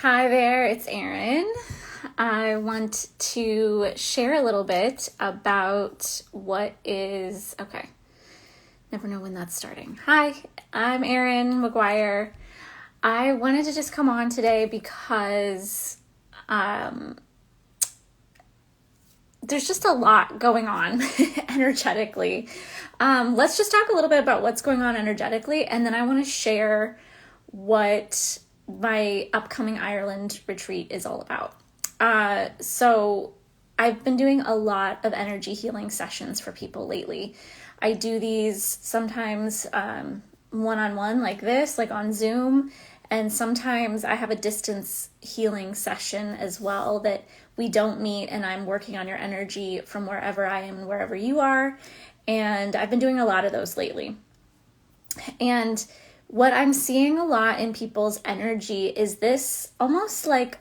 Hi there, it's Erin. I want to share a little bit about never know when that's starting. Hi, I'm Erin McGuire. I wanted to just come on today because there's just a lot going on energetically. Let's just talk a little bit about what's going on energetically, and then I want to share what my upcoming Ireland retreat is all about. So I've been doing a lot of energy healing sessions for people lately. I do these sometimes one-on-one like this, like on Zoom, and sometimes I have a distance healing session as well that we don't meet and I'm working on your energy from wherever I am and wherever you are. And I've been doing a lot of those lately. And what I'm seeing a lot in people's energy is this almost like,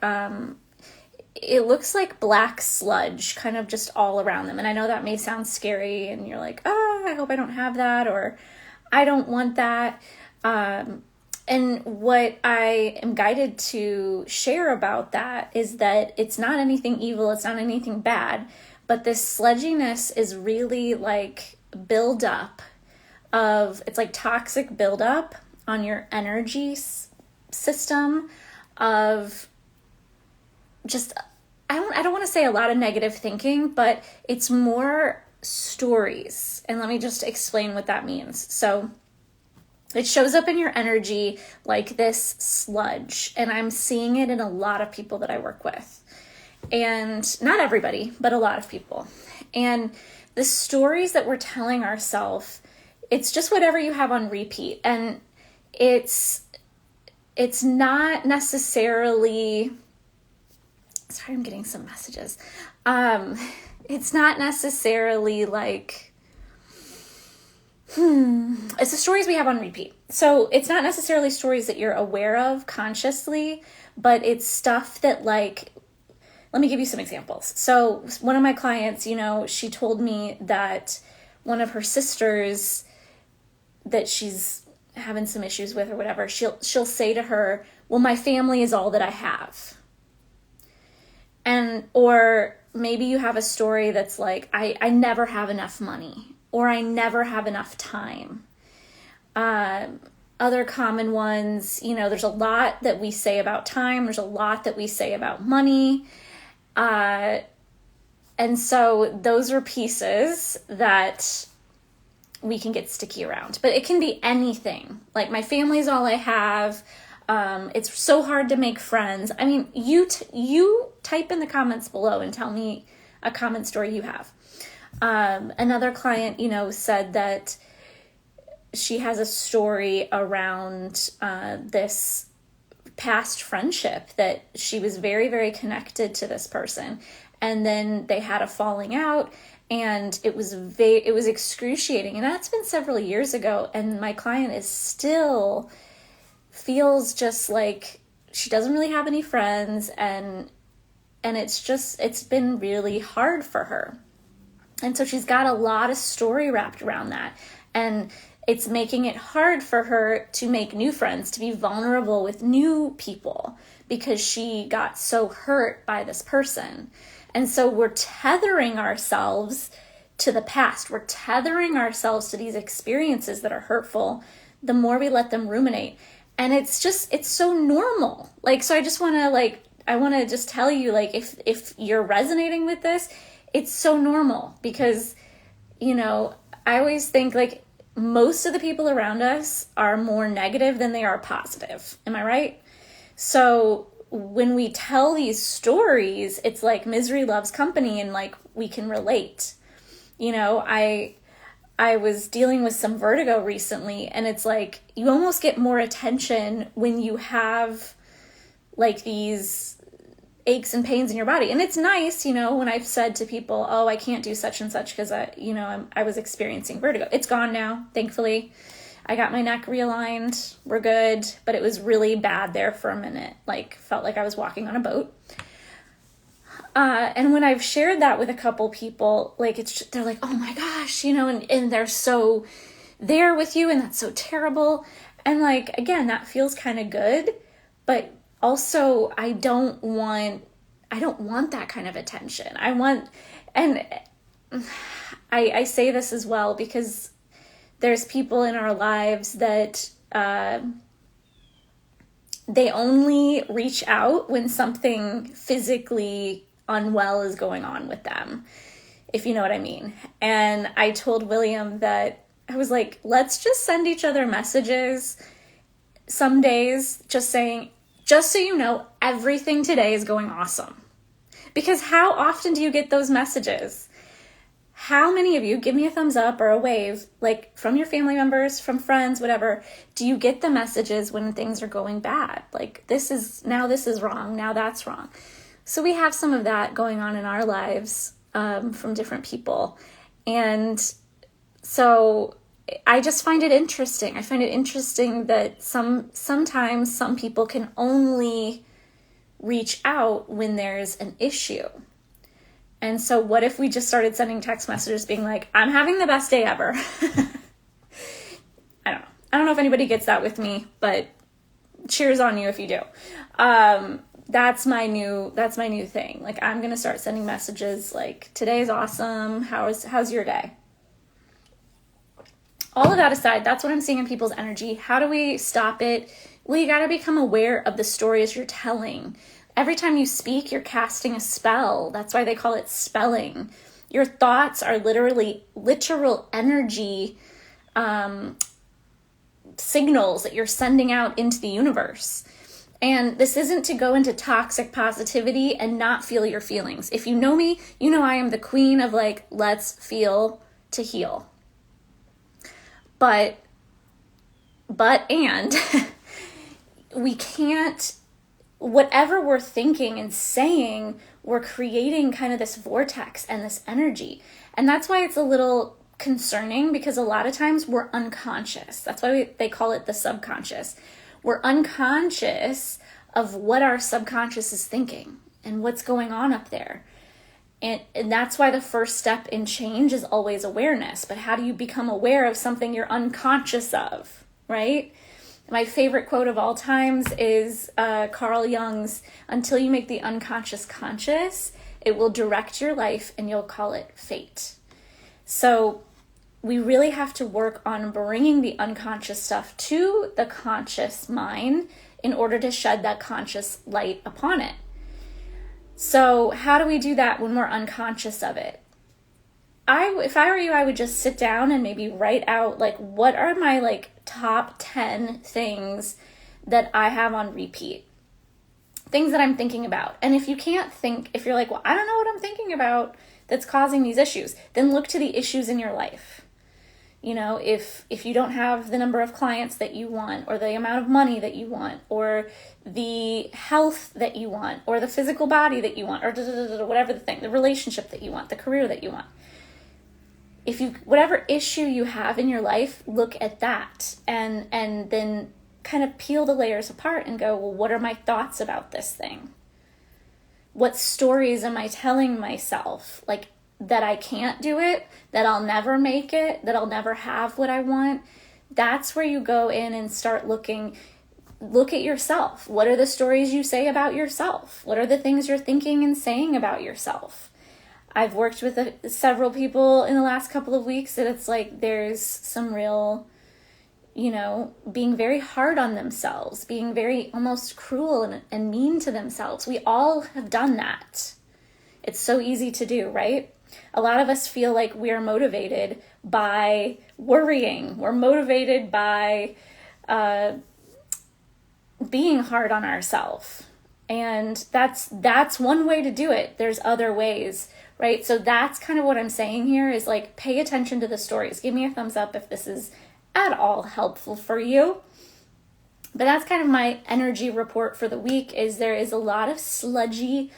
it looks like black sludge kind of just all around them. And I know that may sound scary and you're like, oh, I hope I don't have that, or I don't want that. And what I am guided to share about that is that it's not anything evil, it's not anything bad, but this sludginess is really like buildup it's like toxic buildup on your energy system of just, I don't want to say a lot of negative thinking, but it's more stories. And let me just explain what that means. So it shows up in your energy like this sludge, and I'm seeing it in a lot of people that I work with. And not everybody, but a lot of people. And the stories that we're telling ourselves, it's just whatever you have on repeat. And it's not necessarily, sorry, I'm getting some messages. It's not necessarily like, it's the stories we have on repeat. So it's not necessarily stories that you're aware of consciously, but it's stuff that like, let me give you some examples. So one of my clients, she told me that one of her sisters that she's having some issues with or whatever, she'll say to her, well, my family is all that I have. Or maybe you have a story that's like, I never have enough money, or I never have enough time. Other common ones, there's a lot that we say about time. There's a lot that we say about money. And so those are pieces that we can get sticky around, but it can be anything. Like, my family's all I have. It's so hard to make friends. I mean, you type in the comments below and tell me a common story you have. Another client, said that she has a story around this past friendship, that she was very, very connected to this person. And then they had a falling out, and it was excruciating. And that's been several years ago. And my client is still feels just like she doesn't really have any friends. And it's been really hard for her. And so she's got a lot of story wrapped around that. And it's making it hard for her to make new friends, to be vulnerable with new people, because she got so hurt by this person. And so we're tethering ourselves to the past. We're tethering ourselves to these experiences that are hurtful the more we let them ruminate. And it's so normal. So I want to just tell you, if you're resonating with this, it's so normal, because, I always think most of the people around us are more negative than they are positive. Am I right? So when we tell these stories, it's like misery loves company, and we can relate. I was dealing with some vertigo recently, and it's like you almost get more attention when you have these aches and pains in your body. And it's nice, when I've said to people, oh, I can't do such and such because I was experiencing vertigo. It's gone now, thankfully. I got my neck realigned. We're good. But it was really bad there for a minute. Felt like I was walking on a boat. And when I've shared that with a couple people, they're like, oh my gosh, and they're so there with you, and that's so terrible. And again, that feels kind of good, but also, I don't want that kind of attention. And I say this as well because there's people in our lives that they only reach out when something physically unwell is going on with them, if you know what I mean. And I told William that I was like, let's just send each other messages some days just saying, just so you know, everything today is going awesome. Because how often do you get those messages? How many of you, give me a thumbs up or a wave, like from your family members, from friends, whatever, do you get the messages when things are going bad? Like, this is wrong, now that's wrong. So we have some of that going on in our lives from different people. And so I just find it interesting. I find it interesting that sometimes some people can only reach out when there's an issue. And so what if we just started sending text messages being like, I'm having the best day ever. I don't know if anybody gets that with me, but cheers on you if you do. That's my new thing. Like, I'm going to start sending messages like, today's awesome. How's your day? All of that aside, that's what I'm seeing in people's energy. How do we stop it? Well, you got to become aware of the stories you're telling. Every time you speak, you're casting a spell. That's why they call it spelling. Your thoughts are literal energy signals that you're sending out into the universe. And this isn't to go into toxic positivity and not feel your feelings. If you know me, you know I am the queen of like, let's feel to heal. But we can't, whatever we're thinking and saying, we're creating kind of this vortex and this energy. And that's why it's a little concerning, because a lot of times we're unconscious. That's why they call it the subconscious. We're unconscious of what our subconscious is thinking and what's going on up there. And that's why the first step in change is always awareness. But how do you become aware of something you're unconscious of, right? My favorite quote of all times is Carl Jung's, until you make the unconscious conscious, it will direct your life and you'll call it fate. So we really have to work on bringing the unconscious stuff to the conscious mind in order to shed that conscious light upon it. So how do we do that when we're unconscious of it? If I were you, I would just sit down and maybe write out, like, what are my like top 10 things that I have on repeat? Things that I'm thinking about. And if you can't think, if you're like, well, I don't know what I'm thinking about that's causing these issues, then look to the issues in your life. You know, if you don't have the number of clients that you want, or the amount of money that you want, or the health that you want, or the physical body that you want, or whatever the thing, the relationship that you want, the career that you want. Whatever issue you have in your life, look at that and then kind of peel the layers apart and go, well, what are my thoughts about this thing? What stories am I telling myself? Like, that I can't do it, that I'll never make it, that I'll never have what I want. That's where you go in and start look at yourself. What are the stories you say about yourself? What are the things you're thinking and saying about yourself? I've worked with several people in the last couple of weeks that it's like there's some real, being very hard on themselves, being very almost cruel and mean to themselves. We all have done that. It's so easy to do, right? A lot of us feel like we are motivated by worrying. We're motivated by being hard on ourselves. And that's one way to do it. There's other ways, right? So that's kind of what I'm saying here is like, pay attention to the stories. Give me a thumbs up if this is at all helpful for you. But that's kind of my energy report for the week, is there is a lot of sludgy,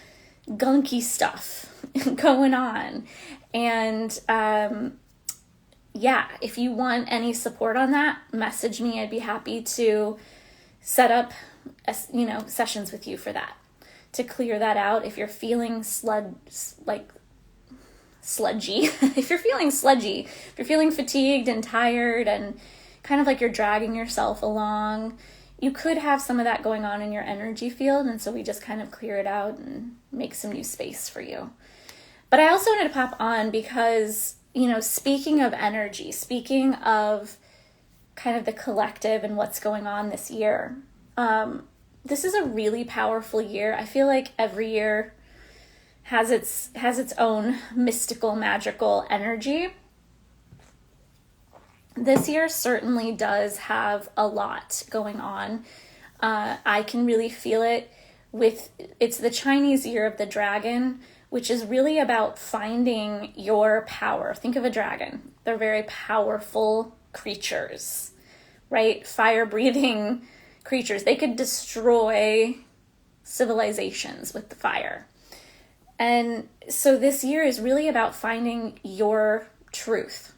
gunky stuff going on. And if you want any support on that, message me. I'd be happy to set up sessions with you for that, to clear that out. If you're feeling sludgy, if you're feeling fatigued and tired and kind of like you're dragging yourself along, you could have some of that going on in your energy field. And so we just kind of clear it out and make some new space for you. But I also wanted to pop on because, speaking of energy, speaking of kind of the collective and what's going on this year, this is a really powerful year. I feel like every year has its own mystical, magical energy. This year certainly does have a lot going on. I can really feel it it's the Chinese Year of the Dragon, which is really about finding your power. Think of a dragon. They're very powerful creatures, right? Fire-breathing creatures. They could destroy civilizations with the fire. And so this year is really about finding your truth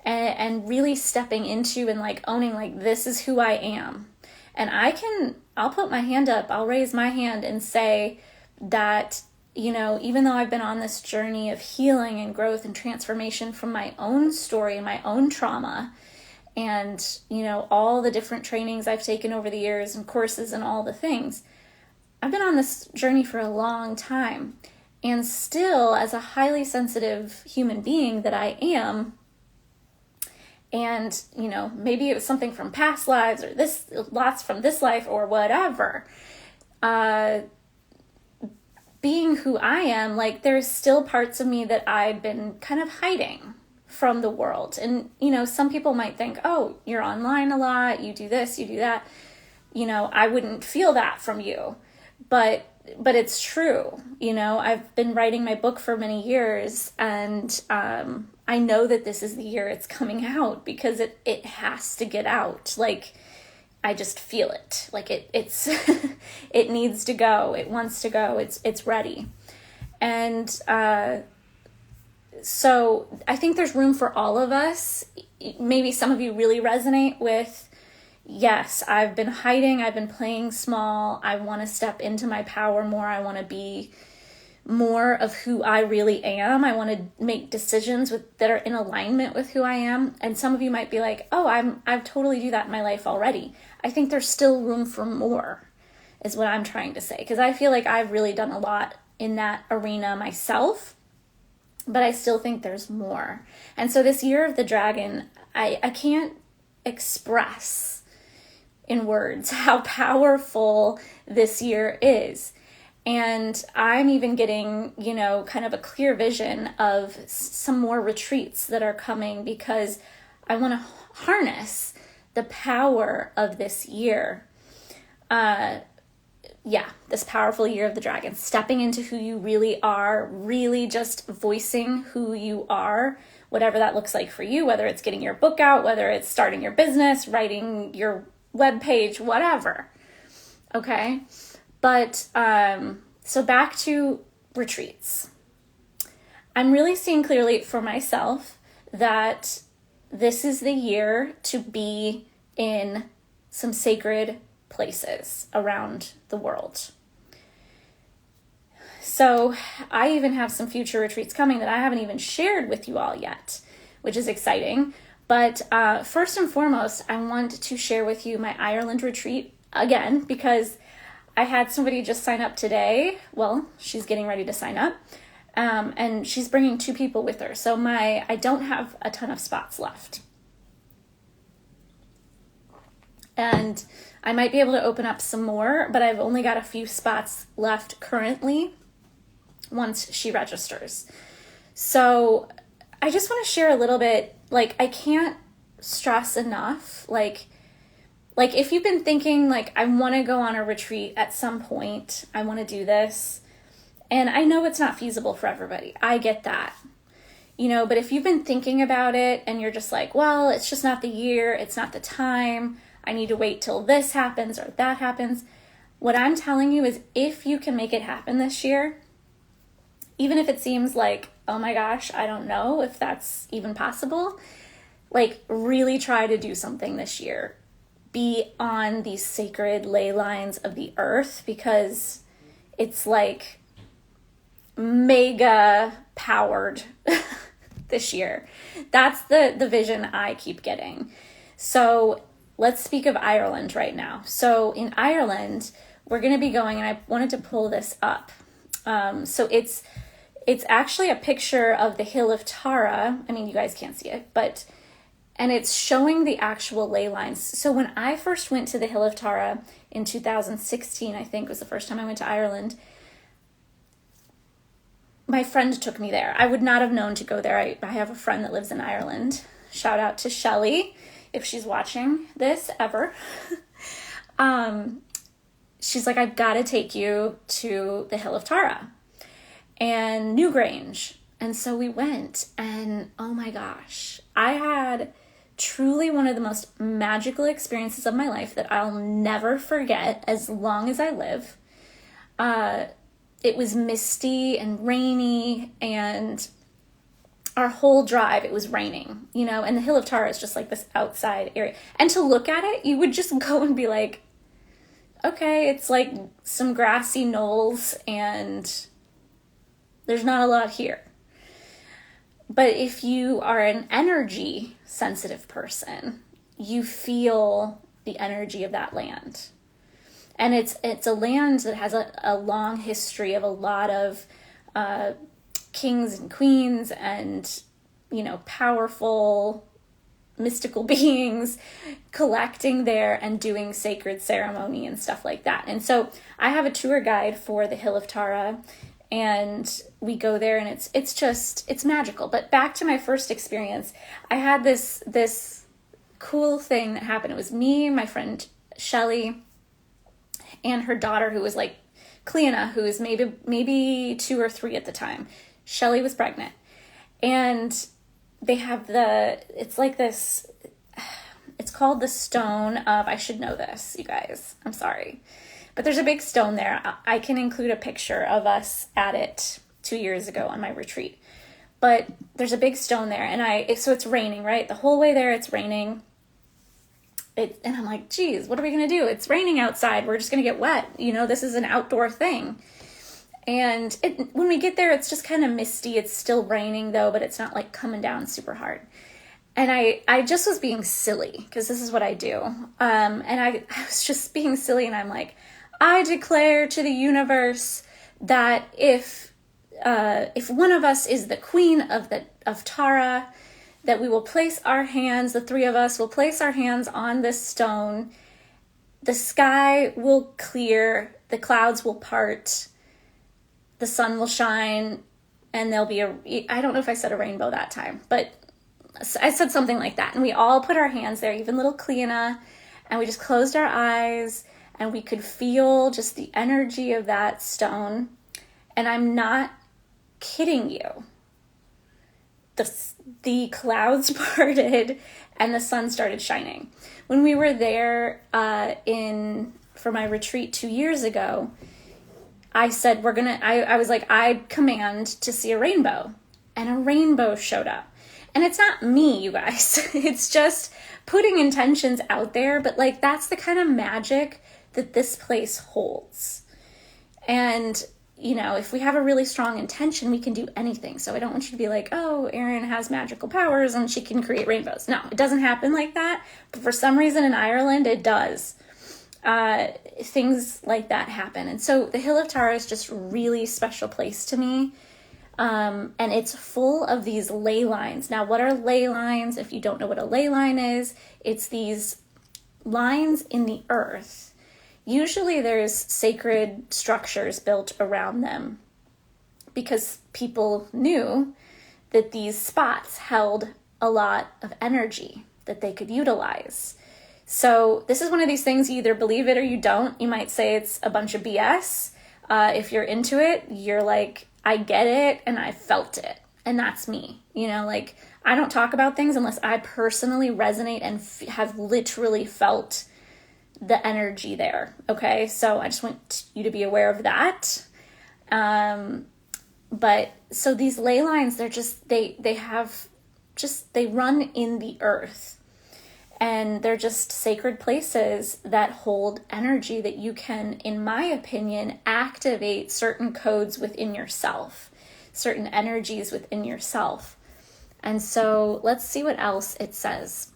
and really stepping into and owning, this is who I am. And I'll put my hand up, I'll raise my hand and say that, even though I've been on this journey of healing and growth and transformation from my own story and my own trauma, and, all the different trainings I've taken over the years and courses and all the things, I've been on this journey for a long time. And still, as a highly sensitive human being that I am, and, maybe it was something from past lives or lots from this life or whatever, being who I am, there's still parts of me that I've been kind of hiding from the world. And, some people might think, oh, you're online a lot, you do this, you do that. I wouldn't feel that from you. But it's true. I've been writing my book for many years, and I know that this is the year it's coming out because it has to get out. I just feel it. It's it needs to go. It wants to go. It's ready. And so I think there's room for all of us. Maybe some of you really resonate with, yes, I've been hiding, I've been playing small, I want to step into my power more, I want to be more of who I really am, I want to make decisions that are in alignment with who I am. And some of you might be like, oh, I've totally do that in my life already. I think there's still room for more, is what I'm trying to say, because I feel like I've really done a lot in that arena myself, but I still think there's more. And so this Year of the Dragon, I can't express in words how powerful this year is. And I'm even getting, kind of a clear vision of some more retreats that are coming because I want to harness the power of this year. This powerful Year of the Dragon, stepping into who you really are, really just voicing who you are, whatever that looks like for you, whether it's getting your book out, whether it's starting your business, writing your webpage, whatever. Okay. But, so back to retreats. I'm really seeing clearly for myself that this is the year to be in some sacred places around the world. So I even have some future retreats coming that I haven't even shared with you all yet, which is exciting. But first and foremost, I want to share with you my Ireland retreat again, because I had somebody just sign up today. Well, she's getting ready to sign up. And she's bringing 2 people with her. So I don't have a ton of spots left. And I might be able to open up some more, but I've only got a few spots left currently once she registers. So I just want to share a little bit, I can't stress enough, if you've been thinking, I want to go on a retreat at some point, I want to do this, and I know it's not feasible for everybody. I get that, but if you've been thinking about it and you're just well, it's just not the year, it's not the time, I need to wait till this happens or that happens. What I'm telling you is if you can make it happen this year, even if it seems oh my gosh, I don't know if that's even possible, really try to do something this year. Be on these sacred ley lines of the earth, because it's mega powered this year. That's the vision I keep getting. So let's speak of Ireland right now. So in Ireland, we're going to be going, and I wanted to pull this up. So it's actually a picture of the Hill of Tara. I mean, you guys can't see it, and it's showing the actual ley lines. So when I first went to the Hill of Tara in 2016, I think was the first time I went to Ireland, my friend took me there. I would not have known to go there. I have a friend that lives in Ireland. Shout out to Shelly, if she's watching this ever. She's like, I've got to take you to the Hill of Tara and Newgrange. And so we went, and oh my gosh, I had truly one of the most magical experiences of my life that I'll never forget as long as I live. It was misty and rainy, and our whole drive, it was raining, and the Hill of Tara is just like this outside area. And to look at it, you would just go and be like, okay, it's like some grassy knolls, and there's not a lot here. But if you are an energy sensitive person, you feel the energy of that land. And it's a land that has a long history of a lot of kings and queens and, powerful mystical beings collecting there and doing sacred ceremony and stuff like that. And so I have a tour guide for the Hill of Tara, and we go there, and it's magical. But back to my first experience, I had this cool thing that happened. It was me, my friend Shelly, and her daughter, who was like Cleana, who was maybe 2 or 3 at the time. Shelly was pregnant, and they have it's like this, it's called the Stone of, I should know this, you guys, I'm sorry. But there's a big stone there. I can include a picture of us at it 2 years ago on my retreat. But there's a big stone there, and so it's raining, right? The whole way there, it's raining. And I'm like, geez, what are we going to do? It's raining outside. We're just going to get wet. This is an outdoor thing. And when we get there, it's just kind of misty. It's still raining, though, but it's not like coming down super hard. And I just was being silly, because this is what I do. And I was just being silly, and I'm like, I declare to the universe that if one of us is the queen of Tara, that we will place our hands, the 3 of us will place our hands on this stone. The sky will clear, the clouds will part, the sun will shine, and there'll be I don't know if I said a rainbow that time, but I said something like that. And we all put our hands there, even little Cleana, and we just closed our eyes, and we could feel just the energy of that stone. And I'm not kidding you. The clouds parted and the sun started shining. When we were there for my retreat 2 years ago, I said, I was like, I command to see a rainbow. And a rainbow showed up. And it's not me, you guys. It's just putting intentions out there. But like, that's the kind of magic that this place holds. And if we have a really strong intention, we can do anything. So I don't want you to be like, oh, Erin has magical powers and she can create rainbows. No, it doesn't happen like that. But for some reason in Ireland, it does. Things like that happen. And so the Hill of Tara is just a really special place to me. And it's full of these ley lines. Now, what are ley lines? If you don't know what a ley line is, it's these lines in the earth. Usually there's sacred structures built around them because people knew that these spots held a lot of energy that they could utilize. So this is one of these things, you either believe it or you don't. You might say it's a bunch of BS. If you're into it, you're like, I get it and I felt it. And that's me. I don't talk about things unless I personally resonate and have literally felt the energy there. Okay. So I just want you to be aware of that. But so these ley lines, they're just, they run in the earth, and they're just sacred places that hold energy that you can, in my opinion, activate certain codes within yourself, certain energies within yourself. And so let's see what else it says.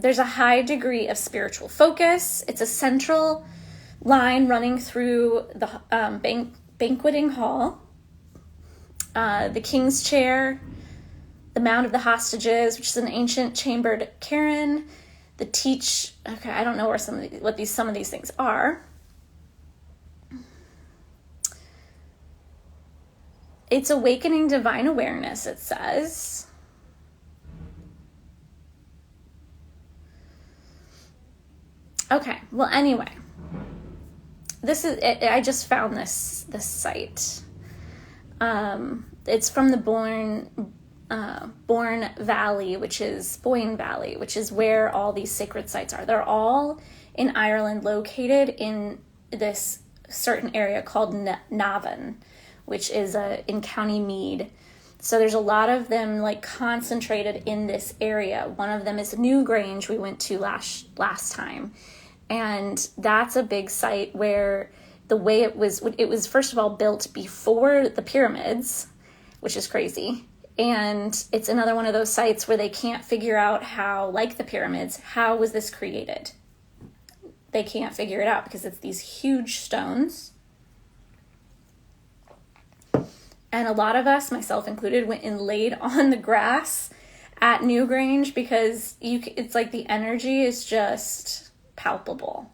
There's a high degree of spiritual focus. It's a central line running through the banqueting hall, the king's chair, the mound of the hostages, which is an ancient chambered cairn, the teach. Okay, I don't know where some of these things are. It's awakening divine awareness, it says. Okay, well, anyway, this is it. I just found this site. It's from the Boyne Valley, which is where all these sacred sites are. They're all in Ireland, located in this certain area called Navan, which is in County Meath. So there's a lot of them like concentrated in this area. One of them is Newgrange, we went to last time. And that's a big site where the way it was first of all built before the pyramids, which is crazy. And it's another one of those sites where they can't figure out how, like the pyramids, how was this created? They can't figure it out because it's these huge stones. And a lot of us, myself included, went and laid on the grass at Newgrange because it's like the energy is just palpable.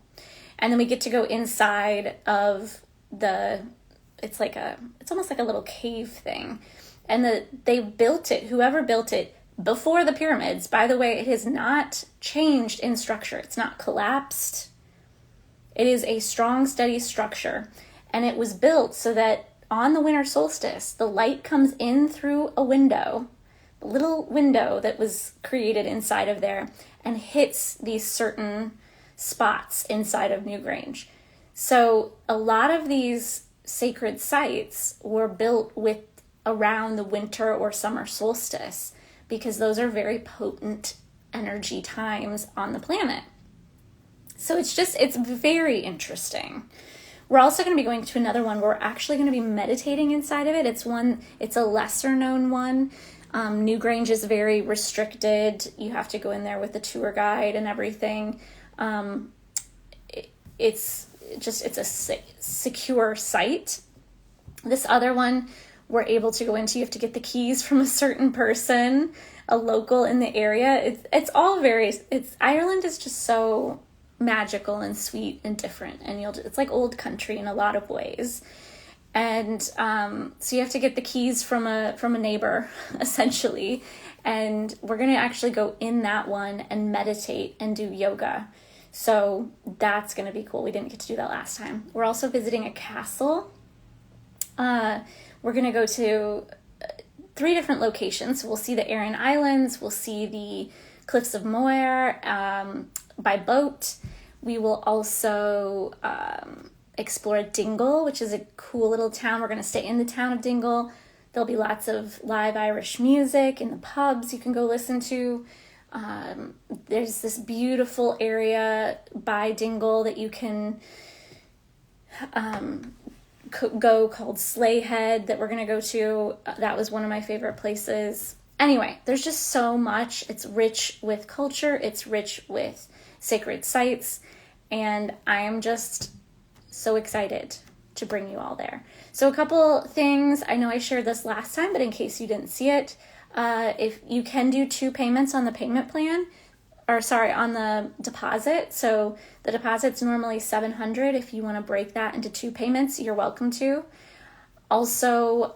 And then we get to go inside of it's almost like a little cave thing. And they built it, whoever built it, before the pyramids. By the way, it has not changed in structure. It's not collapsed. It is a strong, steady structure. And it was built so that on the winter solstice, the light comes in through a window, a little window that was created inside of there, and hits these certain spots inside of Newgrange. So a lot of these sacred sites were built around the winter or summer solstice because those are very potent energy times on the planet. So it's very interesting. We're also going to be going to another one where we're actually going to be meditating inside of it. It's a lesser known one. Newgrange is very restricted. You have to go in there with a tour guide and everything. It's a secure site. This other one we're able to go into. You have to get the keys from a certain person, a local in the area. Ireland is just so magical and sweet and different, and it's like old country in a lot of ways. And so you have to get the keys from a neighbor essentially, and we're going to actually go in that one and meditate and do yoga. So that's going to be cool. We didn't get to do that last time. We're also visiting a castle. We're going to go to 3 different locations. So we'll see the Aran Islands. We'll see the Cliffs of Moher by boat. We will also explore Dingle, which is a cool little town. We're going to stay in the town of Dingle. There'll be lots of live Irish music in the pubs you can go listen to. There's this beautiful area by Dingle that you can go called Slayhead that we're going to go to. That was one of my favorite places. Anyway, there's just so much. It's rich with culture. It's rich with sacred sites. And I am just so excited to bring you all there. So a couple things. I know I shared this last time, but in case you didn't see it, if you can do 2 payments on the payment plan, on the deposit. So the deposit's normally $700. If you want to break that into 2 payments, you're welcome to. Also,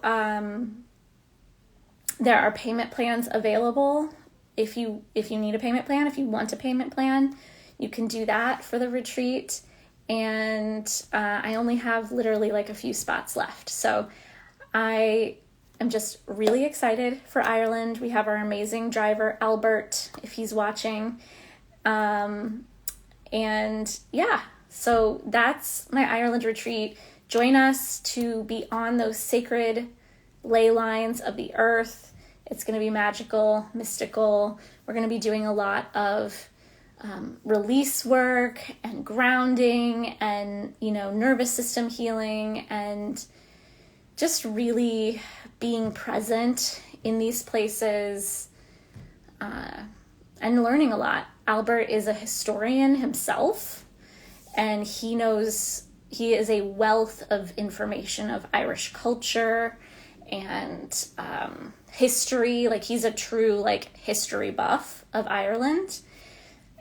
there are payment plans available. If you need a payment plan, if you want a payment plan, you can do that for the retreat. And I only have literally like a few spots left. So I am just really excited for Ireland. We have our amazing driver, Albert, if he's watching. And yeah, so that's my Ireland retreat. Join us to be on those sacred ley lines of the earth. It's going to be magical, mystical. We're going to be doing a lot of release work and grounding and, nervous system healing and just really being present in these places and learning a lot. Albert is a historian himself, and he is a wealth of information of Irish culture and history. Like, he's a true like history buff of Ireland.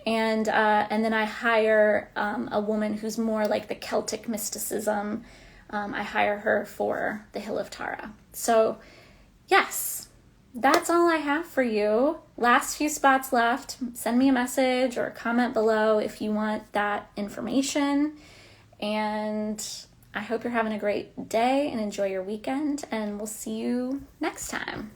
And then I hire a woman who's more like the Celtic mysticism. I hire her for the Hill of Tara. So yes, that's all I have for you. Last few spots left. Send me a message or comment below if you want that information. And I hope you're having a great day and enjoy your weekend. And we'll see you next time.